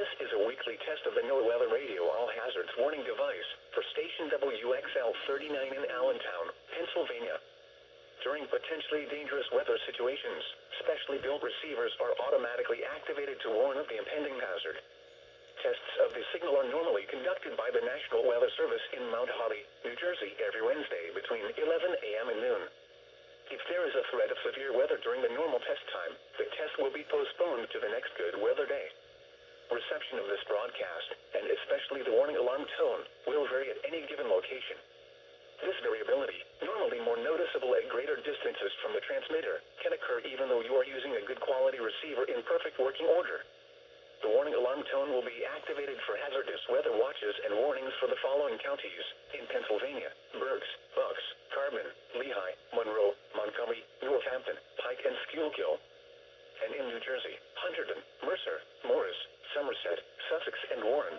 This is a weekly test of the NOAA Weather Radio All Hazards Warning device for station WXL-39 in Allentown, Pennsylvania. During potentially dangerous weather situations, specially built receivers are automatically activated to warn of the impending hazard. Tests of the signal are normally conducted by the National Weather Service in Mount Holly, New Jersey every Wednesday between 11 a.m. and noon. If there is a threat of severe weather during the normal test time, the test will be postponed to the next good weather day. Reception of this broadcast, and especially the warning alarm tone, will vary at any given location. This variability, normally more noticeable at greater distances from the transmitter, can occur even though you are using a good quality receiver in perfect working order. The warning alarm tone will be activated for hazardous weather watches and warnings for the following counties in Pennsylvania: Berks, Bucks, Carbon, Lehigh, Monroe, Montgomery, Northampton, Pike, and Schuylkill. And in New Jersey, Hunterdon, Mercer, Morris, Somerset, Sussex, and Warren.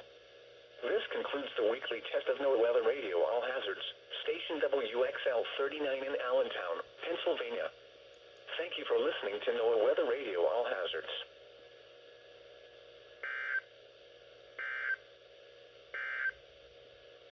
This concludes the weekly test of NOAA Weather Radio All Hazards, station WXL-39 in Allentown, Pennsylvania. Thank you for listening to NOAA Weather Radio All Hazards.